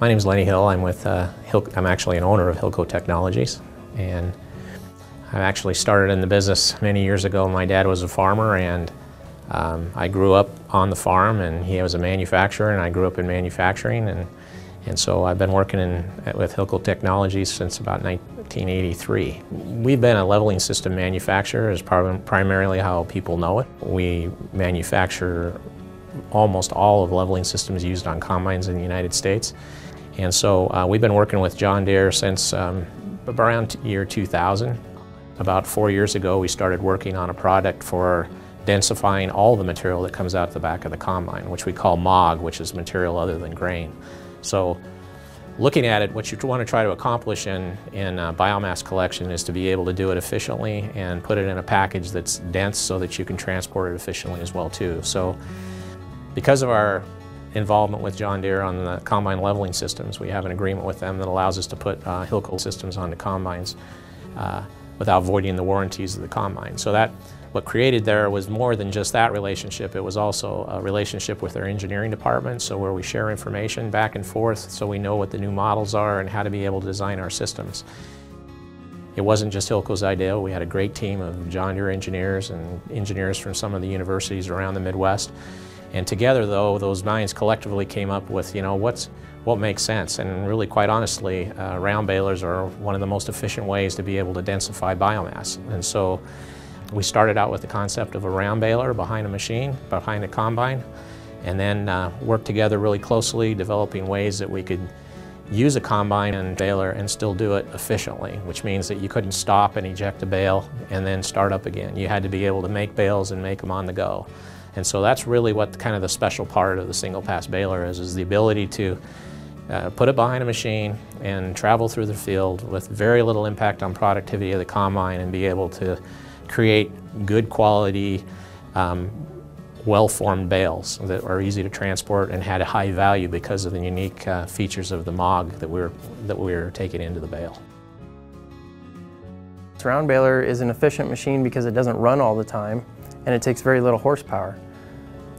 My name is Lenny Hill. I'm with Hillco. I'm actually an owner of Hillco Technologies, and I actually started in the business many years ago. My dad was a farmer, and I grew up on the farm, and he was a manufacturer, and I grew up in manufacturing, and so I've been working with Hillco Technologies since about 1983. We've been a leveling system manufacturer, is primarily how people know it. We manufacture almost all of the leveling systems used on combines in the United States. And so we've been working with John Deere since around year 2000. About 4 years ago, we started working on a product for densifying all the material that comes out the back of the combine, which we call MOG, which is material other than grain. So looking at it, what you want to try to accomplish in biomass collection is to be able to do it efficiently and put it in a package that's dense so that you can transport it efficiently as well too. So because of our involvement with John Deere on the combine leveling systems, we have an agreement with them that allows us to put Hillco systems onto combines without voiding the warranties of the combine. So what created there was more than just that relationship. It was also a relationship with our engineering department, so where we share information back and forth so we know what the new models are and how to be able to design our systems. It wasn't just Hillco's idea. We had a great team of John Deere engineers and engineers from some of the universities around the Midwest. And together, though, those minds collectively came up with, what makes sense. And really, quite honestly, round balers are one of the most efficient ways to be able to densify biomass. And so we started out with the concept of a round baler behind a machine, behind a combine, and then worked together really closely, developing ways that we could use a combine and baler and still do it efficiently, which means that you couldn't stop and eject a bale and then start up again. You had to be able to make bales and make them on the go. And so that's really what kind of the special part of the single pass baler is the ability to put it behind a machine and travel through the field with very little impact on productivity of the combine and be able to create good quality, well-formed bales that are easy to transport and had a high value because of the unique features of the MOG that we were taking into the bale. This round baler is an efficient machine because it doesn't run all the time and it takes very little horsepower.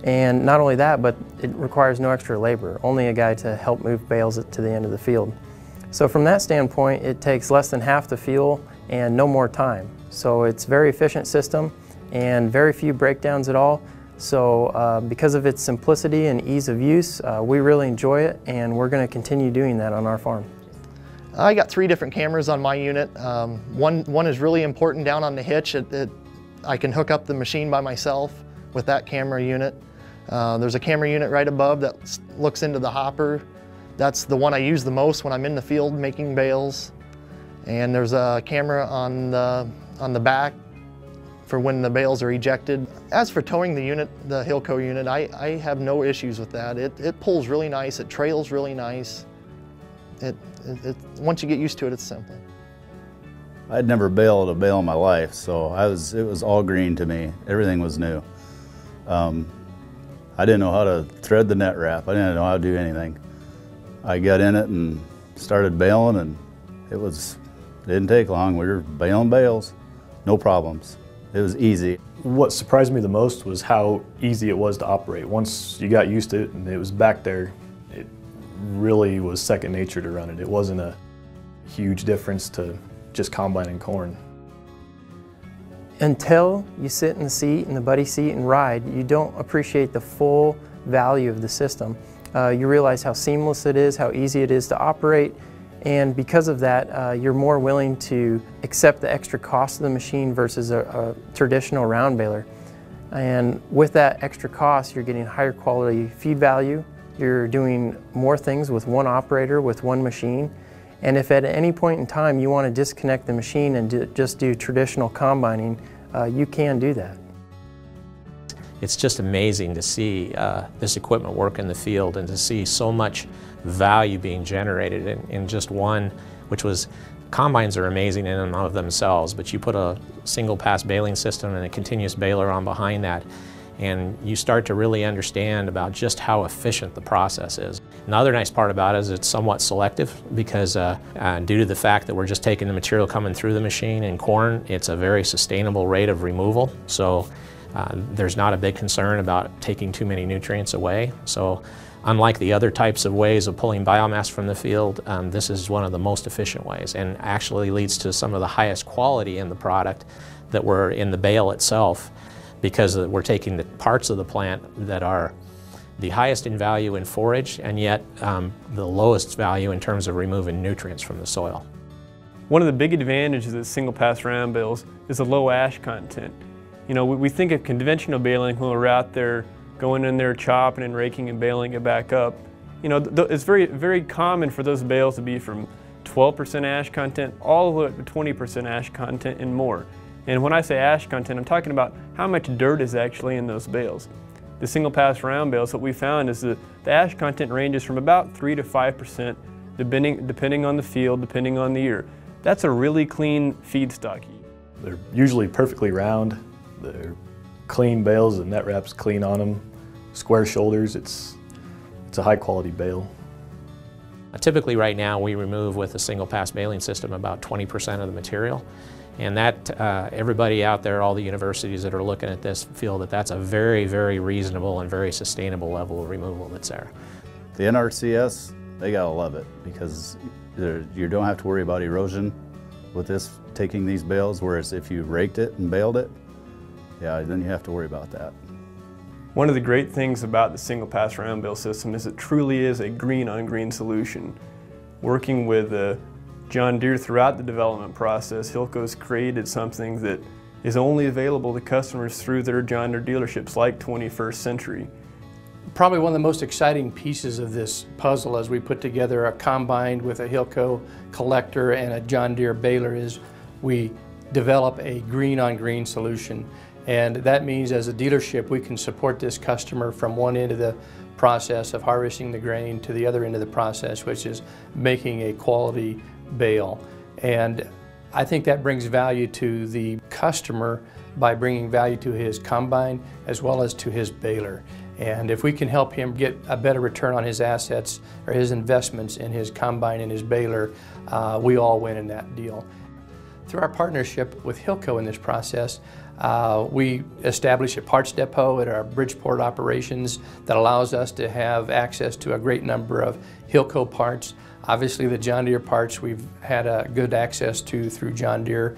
And not only that, but it requires no extra labor, only a guy to help move bales to the end of the field. So from that standpoint, it takes less than half the fuel and no more time. So it's a very efficient system and very few breakdowns at all. So because of its simplicity and ease of use, we really enjoy it, and we're going to continue doing that on our farm. I got 3 different cameras on my unit. One is really important down on the hitch. I can hook up the machine by myself with that camera unit. There's a camera unit right above that looks into the hopper. That's the one I use the most when I'm in the field making bales. And there's a camera on the back for when the bales are ejected. As for towing the unit, the Hillco unit, I have no issues with that. It pulls really nice, it trails really nice. Once you get used to it, it's simple. I'd never baled a bale in my life, so it was all green to me. Everything was new. I didn't know how to thread the net wrap. I didn't know how to do anything. I got in it and started baling, and it didn't take long. We were baling bales, no problems. It was easy. What surprised me the most was how easy it was to operate. Once you got used to it and it was back there, it really was second nature to run it. It wasn't a huge difference to just combining corn. Until you sit in the seat, in the buddy seat, and ride, you don't appreciate the full value of the system. You realize how seamless it is, how easy it is to operate, and because of that, you're more willing to accept the extra cost of the machine versus a traditional round baler. And with that extra cost, you're getting higher quality feed value, you're doing more things with one operator, with one machine. And if at any point in time you want to disconnect the machine and just do traditional combining, you can do that. It's just amazing to see this equipment work in the field and to see so much value being generated in just one, which was, combines are amazing in and of themselves, but you put a single pass baling system and a continuous baler on behind that, and you start to really understand about just how efficient the process is. Another nice part about it is it's somewhat selective because due to the fact that we're just taking the material coming through the machine in corn, it's a very sustainable rate of removal. So There's not a big concern about taking too many nutrients away. So unlike the other types of ways of pulling biomass from the field, this is one of the most efficient ways, and actually leads to some of the highest quality in the product that were in the bale itself, because we're taking the parts of the plant that are the highest in value in forage, and yet the lowest value in terms of removing nutrients from the soil. One of the big advantages of single pass round bales is the low ash content. You know, we think of conventional baling when we're out there going in there chopping and raking and baling it back up. You know, it's very common for those bales to be from 12% ash content all the way up to 20% ash content and more. And when I say ash content, I'm talking about how much dirt is actually in those bales. The single pass round bales, what we found is that the ash content ranges from about 3 to 5% depending on the field, depending on the year. That's a really clean feedstock. They're usually perfectly round. They're clean bales, the net wrap's clean on them, square shoulders. It's a high quality bale. Typically right now we remove with a single pass baling system about 20% of the material, and that everybody out there, all the universities that are looking at this, feel that that's a very, very reasonable and very sustainable level of removal that's there. The NRCS, they gotta love it, because you don't have to worry about erosion with this, taking these bales, whereas if you raked it and baled it, yeah, then you have to worry about that. One of the great things about the single pass round bale system is it truly is a green on green solution. Working with John Deere throughout the development process, Hillco's created something that is only available to customers through their John Deere dealerships like 21st Century. Probably one of the most exciting pieces of this puzzle as we put together a combine with a Hillco collector and a John Deere baler is we develop a green on green solution. And that means as a dealership we can support this customer from one end of the process of harvesting the grain to the other end of the process, which is making a quality bale. And I think that brings value to the customer by bringing value to his combine as well as to his baler. And if we can help him get a better return on his assets or his investments in his combine and his baler, we all win in that deal. Through our partnership with Hillco in this process, we established a parts depot at our Bridgeport operations that allows us to have access to a great number of Hillco parts. Obviously the John Deere parts we've had a good access to through John Deere,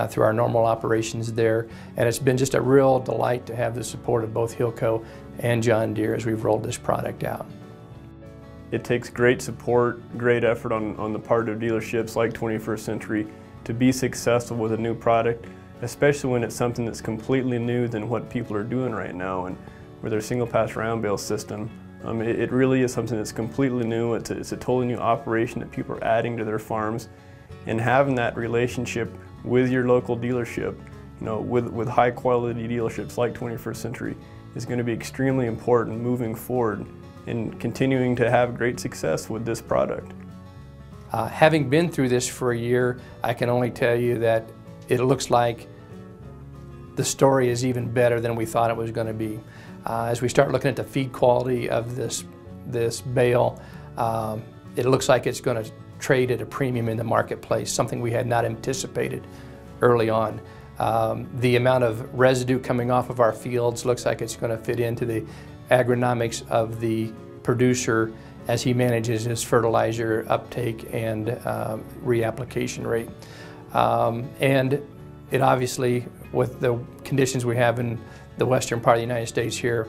through our normal operations there. And it's been just a real delight to have the support of both Hillco and John Deere as we've rolled this product out. It takes great support, great effort on the part of dealerships like 21st Century to be successful with a new product, especially when it's something that's completely new than what people are doing right now. And with their single pass round bale system, it really is something that's completely new. It's a totally new operation that people are adding to their farms, and having that relationship with your local dealership, you know, with high quality dealerships like 21st Century is going to be extremely important moving forward and continuing to have great success with this product. Having been through this for a year, I can only tell you that it looks like the story is even better than we thought it was going to be. As we start looking at the feed quality of this bale, it looks like it's going to trade at a premium in the marketplace, something we had not anticipated early on. The amount of residue coming off of our fields looks like it's going to fit into the agronomics of the producer as he manages his fertilizer uptake and reapplication rate. And it obviously, with the conditions we have in the western part of the United States here,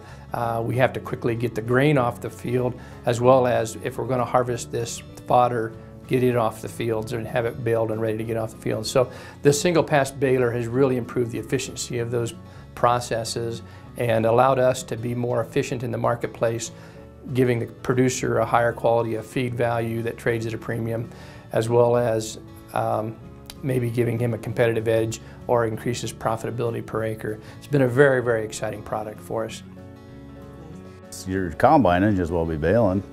we have to quickly get the grain off the field, as well as if we're going to harvest this fodder, get it off the fields and have it baled and ready to get off the field. So the single pass baler has really improved the efficiency of those processes and allowed us to be more efficient in the marketplace, giving the producer a higher quality of feed value that trades at a premium, as well as maybe giving him a competitive edge or increases profitability per acre. It's been a very, very exciting product for us. Your combine ain't just well be baling.